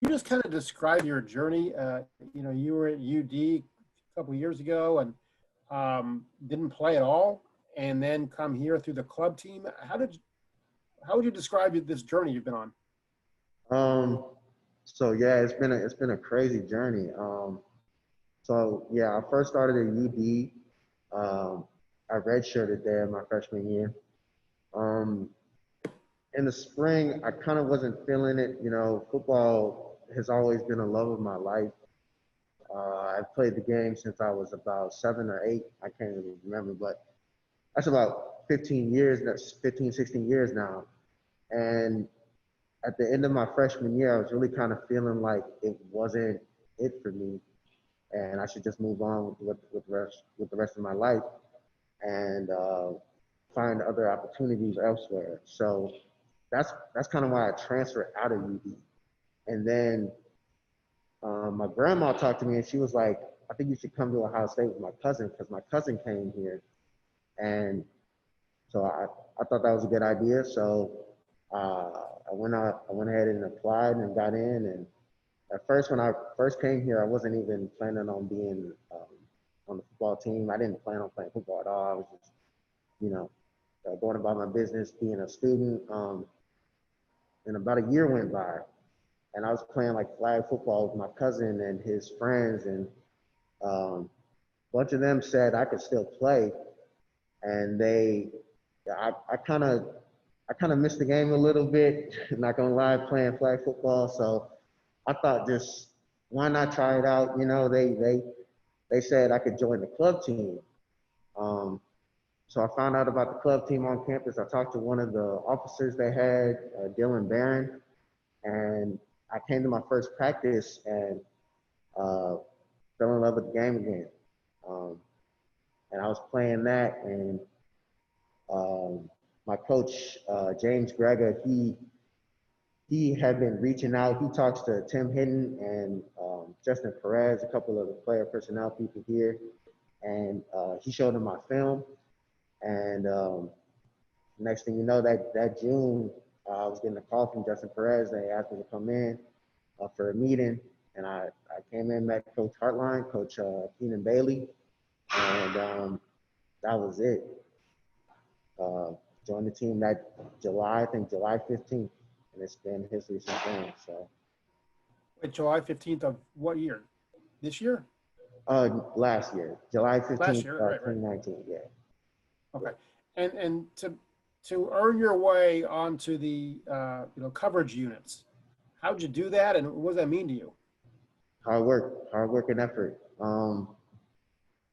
just kind of describe your journey? You were at UD a couple of years ago and didn't play at all, and then come here through the club team. How would you describe this journey you've been on? So yeah, it's been a crazy journey. So yeah, I first started at UD. I redshirted there my freshman year. Um, in the spring, I kind of wasn't feeling it. Football has always been a love of my life. I've played the game since I was about 7 or 8. I can't even remember, but that's about 15 years. That's 15, 16 years now. And at the end of my freshman year, I was really kind of feeling like it wasn't it for me, and I should just move on with the rest of my life and find other opportunities elsewhere. So that's kind of why I transferred out of UD. And then my grandma talked to me, and she was like, "I think you should come to Ohio State with my cousin because my cousin came here." And so I thought that was a good idea. So I went out, I went ahead and applied and got in. And at first, when I first came here, I wasn't even planning on being on the football team. I didn't plan on playing football at all. I was just, you know, going about my business, being a student. And about a year went by, and I was playing like flag football with my cousin and his friends, and a bunch of them said I could still play, and I kind of missed the game a little bit. Not gonna lie, playing flag football. So I thought, just why not try it out? They said I could join the club team. Um, so I found out about the club team on campus. I talked to one of the officers they had, Dylan Barron, and I came to my first practice and uh, fell in love with the game again. Um, and I was playing that, and my coach, James Greger, he had been reaching out. He talks to Tim Hinton and Justin Perez, a couple of the player personnel people here, and he showed him my film. And next thing you know, that June, I was getting a call from Justin Perez. They asked me to come in for a meeting, and I came in, met Coach Hartline, Coach Keenan Bailey, and that was it. Uh, Joined the team that July, I think July 15th, and it's been history since then. So, Wait, July 15th of what year? This year? last year, July Last 15th, year, right, right. 2019. Yeah. Okay. And to earn your way onto the coverage units, how'd you do that, and what does that mean to you? Hard work and effort.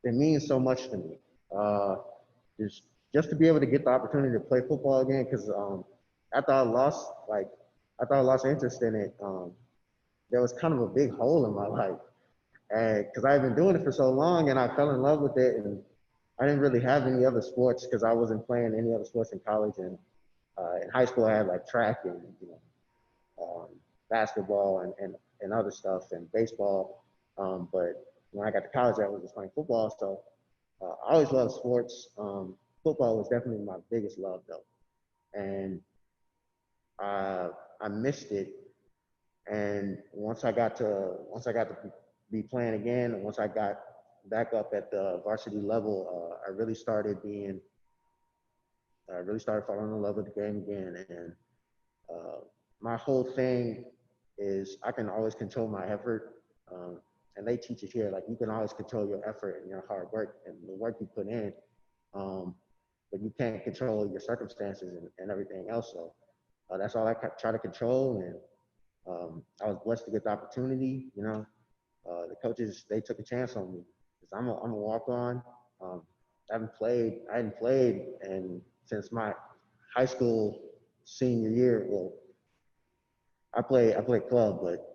It means so much to me. Uh, just just to be able to get the opportunity to play football again, because after I lost, like after I lost interest in it, there was kind of a big hole in my life, and because I had been doing it for so long, and I fell in love with it, and I didn't really have any other sports because I wasn't playing any other sports in college, and in high school I had like track and basketball and other stuff and baseball, but when I got to college I was just playing football. So I always loved sports. Football was definitely my biggest love though, and I missed it. And once I got to be playing again, and once I got back up at the varsity level, I really started falling in love with the game again. And uh, my whole thing is I can always control my effort. And they teach it here, like you can always control your effort and your hard work and the work you put in. Um, but you can't control your circumstances and everything else. So that's all I try to control. And I was blessed to get the opportunity. The coaches, they took a chance on me because I'm a walk on. Um, I hadn't played, and since my high school senior year. Well, I played club, but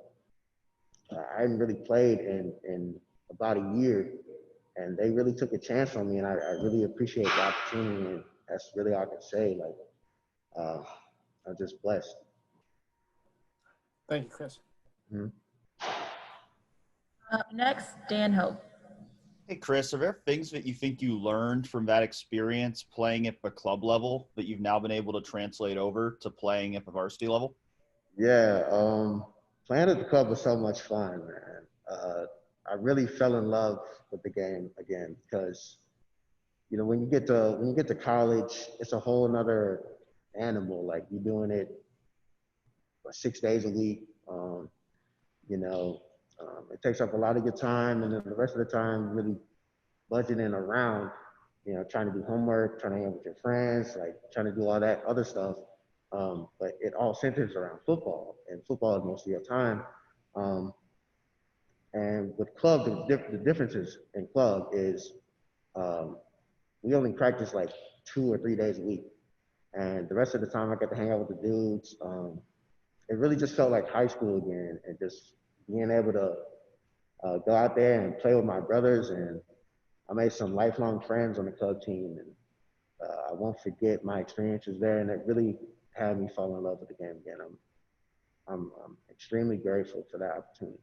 I hadn't really played in about a year, and they really took a chance on me, and I really appreciate the opportunity, and that's really all I can say. Like, uh, I'm just blessed. Thank you, Chris. Mhm. Up next, Dan Hope. Hey, Chris, are there things that you think you learned from that experience playing at the club level that you've now been able to translate over to playing at the varsity level? Yeah. Playing at the club was so much fun, man. I really fell in love with the game again because when you get to college, it's a whole another animal. Like you're doing it 6 days a week. You know, it takes up a lot of your time, and then the rest of the time, really budgeting around, trying to do homework, trying to hang out with your friends, like trying to do all that other stuff. But it all centers around football, and football is most of your time. And with club, the differences in club is um, we only practice like 2 or 3 days a week, and the rest of the time I get to hang out with the dudes. It really just felt like high school again, and just being able to go out there and play with my brothers. And I made some lifelong friends on the club team, and I won't forget my experiences there. And it really had me fall in love with the game again. I'm extremely grateful for that opportunity.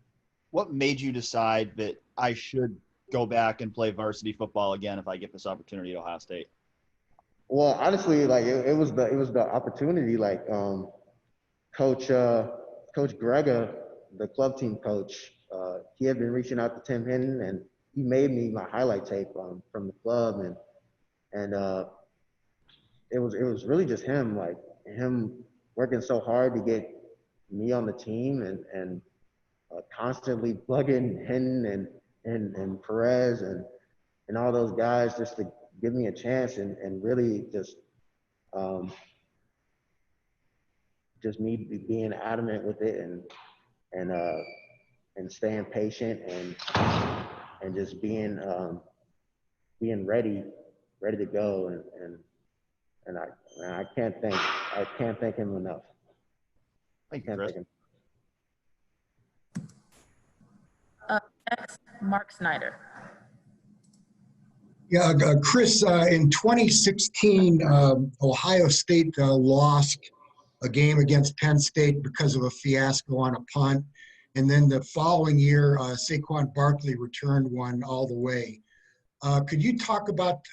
What made you decide that I should go back and play varsity football again if I get this opportunity at Ohio State? Well, honestly, like it was the opportunity. Like Coach Grega, the club team coach, he had been reaching out to Tim Hinton, and he made me my highlight tape from the club, and it was really just him, like him working so hard to get me on the team, and constantly plugging Hinton and Perez and all those guys just to give me a chance, and really just me being adamant with it, and staying patient, and just being ready to go, and I can't thank him enough. Thank you, Chris. Next, Mark Snyder. Yeah, Chris, in 2016, Ohio State lost a game against Penn State because of a fiasco on a punt. And then the following year, Saquon Barkley returned one all the way. Could you talk about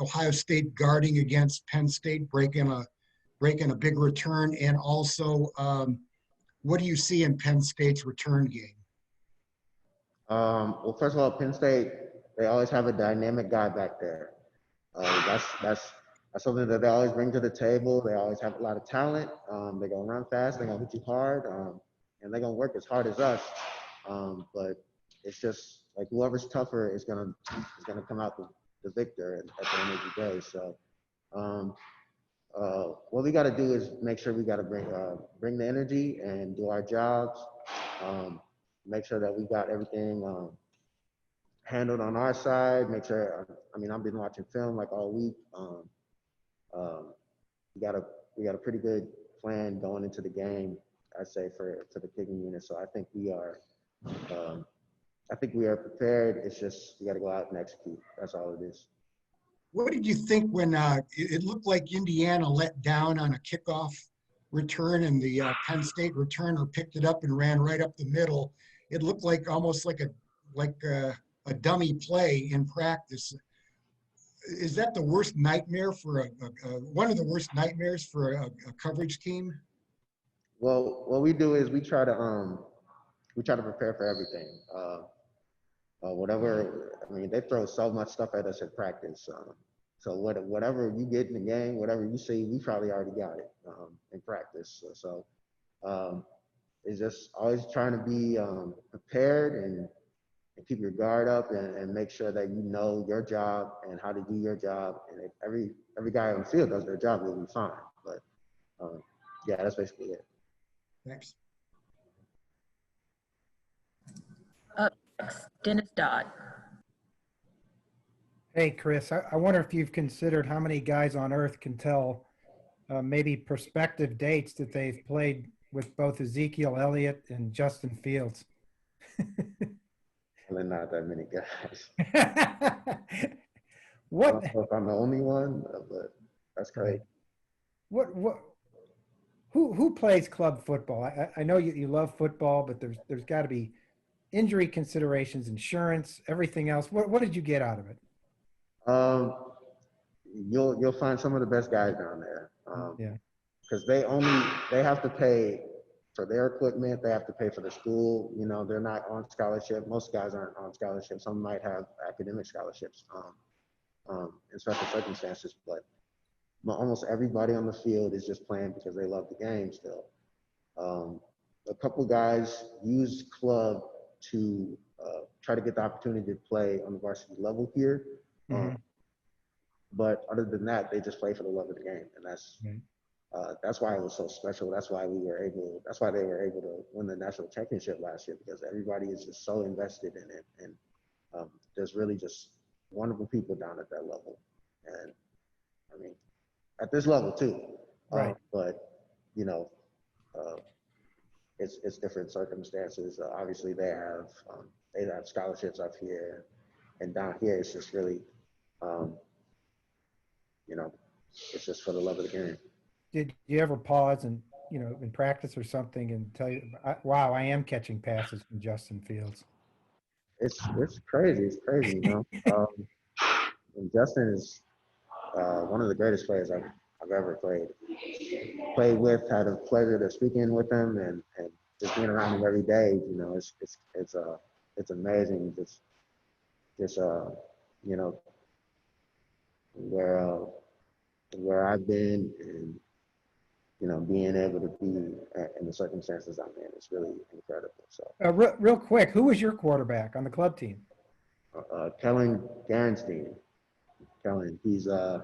Ohio State guarding against Penn State, breaking a big return, and also what do you see in Penn State's return game? Well, first of all, Penn State, they always have a dynamic guy back there. That's something that they always bring to the table. They always have a lot of talent. They're gonna run fast. They're gonna hit you hard, and they're gonna work as hard as us. But it's just like whoever's tougher is gonna come out the victor at the end of the day. So, what we got to do is make sure we got to bring the energy and do our jobs. Make sure that we got everything handled on our side. Make sure. I've been watching film like all week. We got a pretty good plan going into the game, I'd say, for the kicking unit. So I think we are prepared. It's just we got to go out and execute. That's all it is. What did you think when it looked like Indiana let down on a kickoff return, and the Penn State returner picked it up and ran right up the middle? It looked like almost like a dummy play in practice. Is that the worst nightmare for one of the worst nightmares for a coverage team? Well, what we do is we try to prepare for everything. They throw so much stuff at us at practice. So whatever you get in the game, whatever you see, we probably already got it in practice. So it's just always trying to be prepared and keep your guard up, and make sure that you know your job and how to do your job. And if every guy on the field does their job, we'll be fine. But yeah, that's basically it. Thanks. Dennis Dodd. Hey, Chris, I wonder if you've considered how many guys on earth can tell maybe prospective dates that they've played with both Ezekiel Elliott and Justin Fields. Really not that many guys. What? I don't know if I'm the only one, but that's great. Who plays club football? I know you love football, but there's got to be injury considerations, insurance, everything else. What did you get out of it? You'll find some of the best guys down there. Yeah. Because they have to pay for their equipment. They have to pay for the school. You know, they're not on scholarship. Most guys aren't on scholarship. Some might have academic scholarships in special circumstances, but almost everybody on the field is just playing because they love the game still. A couple guys use club to try to get the opportunity to play on the varsity level here. But other than that, they just play for the love of the game, and that's why it was so special. That's why That's why they were able to win the national championship last year, because everybody is just so invested in it, and there's really just wonderful people down at that level, and I mean, at this level too. Right. But you know, it's different circumstances. Obviously, they have scholarships up here, and down here it's just really, you know, it's just for the love of the game. Did you ever pause and, in practice or something and tell you, wow, I am catching passes from Justin Fields? It's crazy. It's crazy, you know. And Justin is one of the greatest players I've ever played with. Had a pleasure to speaking with him, and just being around him every day. You know, it's amazing. Just you know, where I've been, and you know, being able to be in the circumstances I'm in, it's really incredible. So real quick, who was your quarterback on the club team? Kellen Garanstein. Kellen, he's an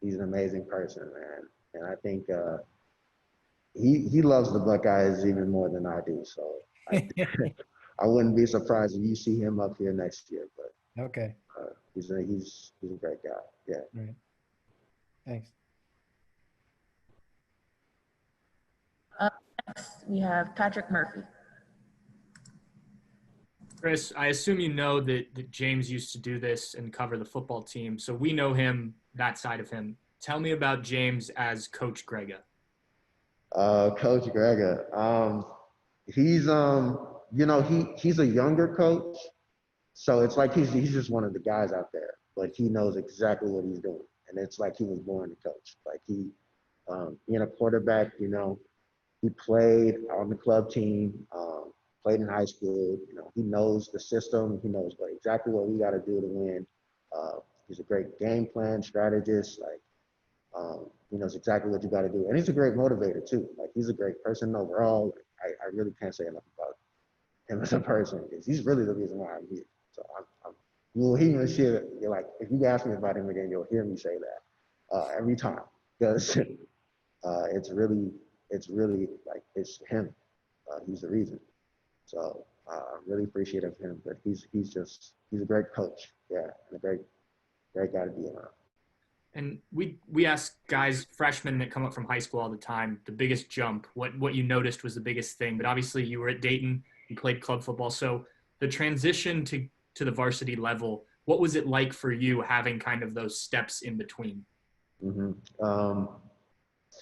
amazing person, man, and I think he loves the Buckeyes even more than I do. So I wouldn't be surprised if you see him up here next year. But okay, he's a great guy. Yeah. Right. Thanks. Next, we have Patrick Murphy. Chris, I assume you know that James used to do this and cover the football team, so we know him, that side of him. Tell me about James as Coach Grega. Coach Grega, he's you know, he's a younger coach, so it's like he's just one of the guys out there, but he knows exactly what he's doing, and it's like he was born to coach. Like being a quarterback, you know, he played on the club team. Played in high school. You know, he knows the system. He knows exactly what we got to do to win. He's a great game plan strategist. Like, he knows exactly what you got to do, and he's a great motivator too. Like, he's a great person overall. I really can't say enough about him as a person, because he's really the reason why I'm here. So you'll hear me share. You're like, if you ask me about him again, you'll hear me say that every time, because it's really like it's him. He's the reason. So I'm really appreciative of him, but he's a great coach, yeah, and a great guy to be around. And we ask guys, freshmen that come up from high school all the time, the biggest jump, what you noticed was the biggest thing. But obviously you were at Dayton, you played club football. So the transition to the varsity level, what was it like for you having kind of those steps in between? Mm-hmm.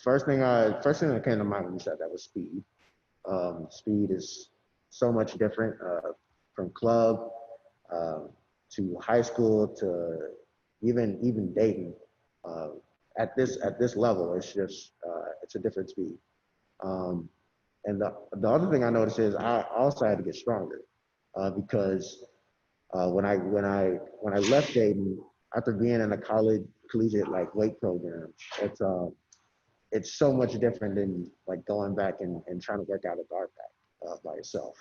First thing that came to mind when you said that was speed. Speed is so much different from club to high school to even Dayton. At this level, it's just it's a different speed. And the other thing I noticed is I also had to get stronger because when I left Dayton after being in a collegiate like weight program, it's so much different than like going back and trying to work out a guard pack by yourself.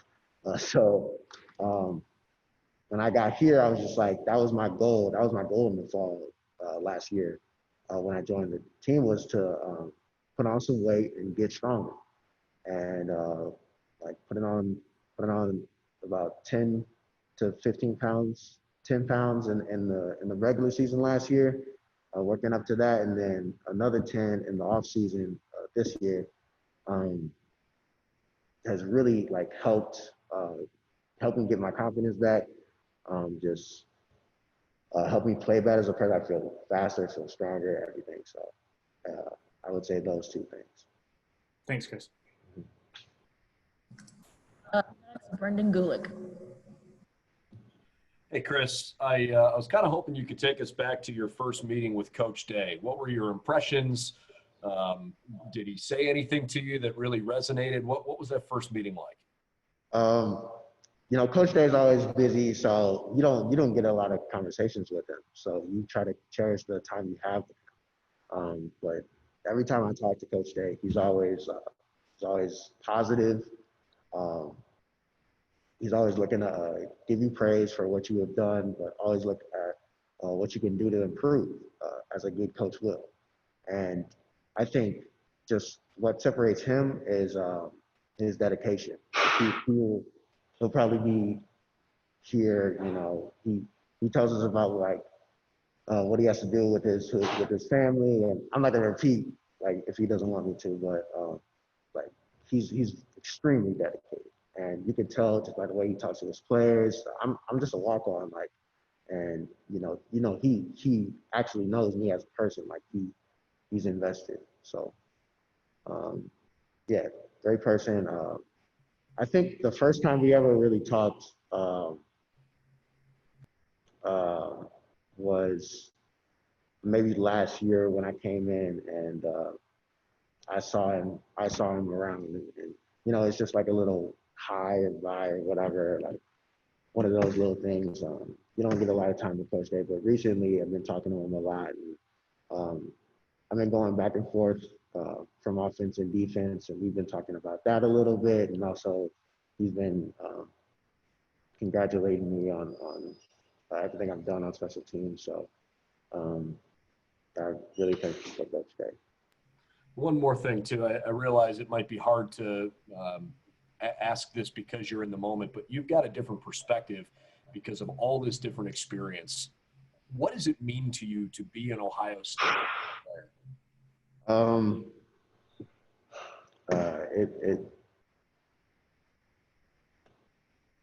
So when I got here, I was just like, that was my goal. That was my goal in the fall last year when I joined the team, was to put on some weight and get stronger. And like putting on about 10 to 15 pounds, 10 pounds in the regular season last year, working up to that, and then another 10 in the off season this year. Has really like helped me get my confidence back. Just helped me play better as a player. I feel faster, feel stronger, everything. So I would say those two things. Thanks, Chris. Next, Brendan Gulick. Hey, Chris, I was kind of hoping you could take us back to your first meeting with Coach Day. What were your impressions? Did he say anything to you that really resonated? What was that first meeting like? Coach Day is always busy, so you don't get a lot of conversations with him. So you try to cherish the time you have with him. But every time I talk to Coach Day, he's always positive. He's always looking to give you praise for what you have done, but always look at what you can do to improve, as a good coach will. And I think just what separates him is his dedication. He'll probably be here. He tells us about what he has to do with his family, and I'm not gonna repeat if he doesn't want me to, but he's extremely dedicated, and you can tell just by the way he talks to his players. I'm just a walk on, and he actually knows me as a person. He's invested. So yeah, great person. I think the first time we ever really talked was maybe last year when I came in, and I saw him around, and it's just like a little hi and bye or whatever, one of those little things. You don't get a lot of time to Coach Day, but recently I've been talking to him a lot, and I've been going back and forth from offense and defense, and we've been talking about that a little bit, and also he's been congratulating me on everything I've done on special teams. So I really thank you for Coach Day. One more thing too, I realize it might be hard to ask this because you're in the moment, but you've got a different perspective because of all this different experience. What does it mean to you to be an Ohio State player?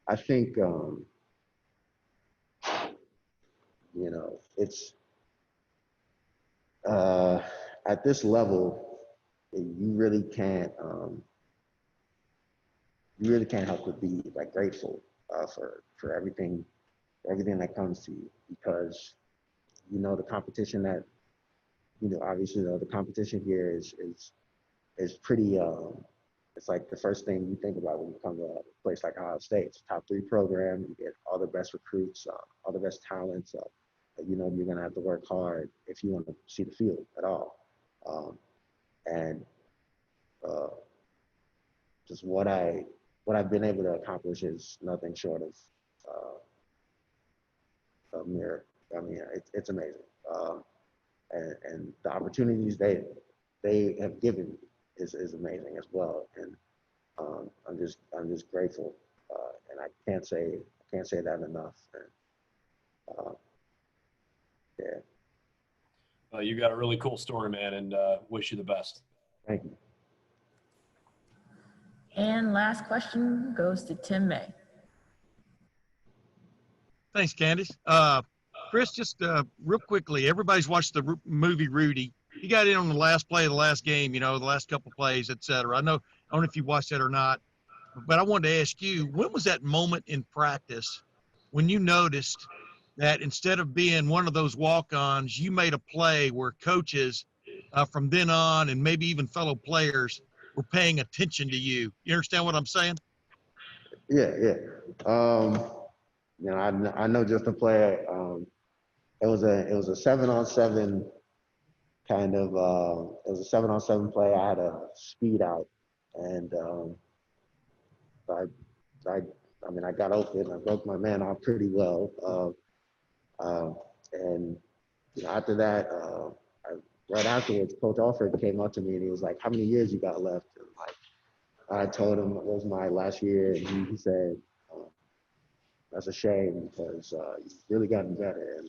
I think it's at this level, you really can't help but be grateful for everything that comes to you, because the competition that obviously the competition here is pretty it's like the first thing you think about when you come to a place like Ohio State. It's a top 3 program. You get all the best recruits, all the best talents. You're going to have to work hard if you want to see the field at all. And just what I've been able to accomplish is nothing short of a miracle. I mean, it's amazing. And the opportunities they have given me is amazing as well. And I'm just grateful, and I can't say that enough. And yeah. You got a really cool story, man, and wish you the best. Thank you. And last question goes to Tim May. Thanks, Candace. Chris, just real quickly, everybody's watched the movie Rudy. He got in on the last play of the last game, the last couple plays, et cetera. I don't know if you watched that or not, but I wanted to ask you, when was that moment in practice when you noticed that instead of being one of those walk-ons, you made a play where coaches from then on, and maybe even fellow players, were paying attention to you? You understand what I'm saying? Yeah. I know just the play. It was a 7-on-7 kind of. It was a 7-on-7 play. I had a speed out, and I got open. I broke my man off pretty well. And after that, right afterwards, Coach Alford came up to me and he was like, "How many years you got left?" And I told him it was my last year, and he said, "That's a shame because you've really gotten better." And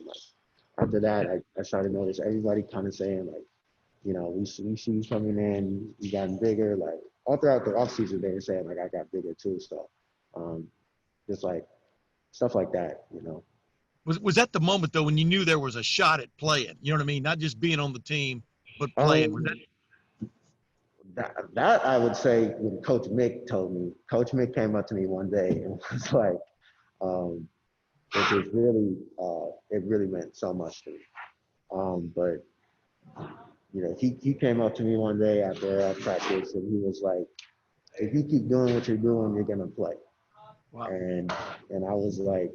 after that, I started to notice everybody kind of saying we see you coming in, you gotten bigger. All throughout the offseason, they were saying I got bigger too. So just stuff like that. Was that the moment, though, when you knew there was a shot at playing? You know what I mean? Not just being on the team, but playing. Was that I would say when Coach Mick told me. Coach Mick came up to me one day and was like, which is really, it really meant so much to me. But he came up to me one day after practice and he was like, if you keep doing what you're doing, you're gonna play. Wow. And I was like,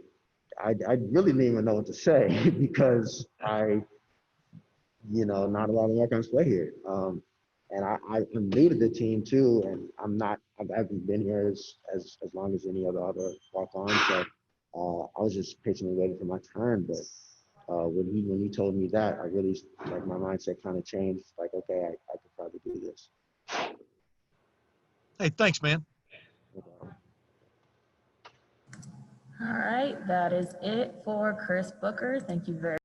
I really didn't even know what to say because not a lot of Americans play here. And I'm new to the team too, and I haven't been here as long as any other walk-on. So I was just patiently waiting for my turn. But when he told me that, I really, like, my mindset kind of changed. Like, okay, I could probably do this. Hey, thanks, man. No problem. All right, that is it for Chris Booker. Thank you very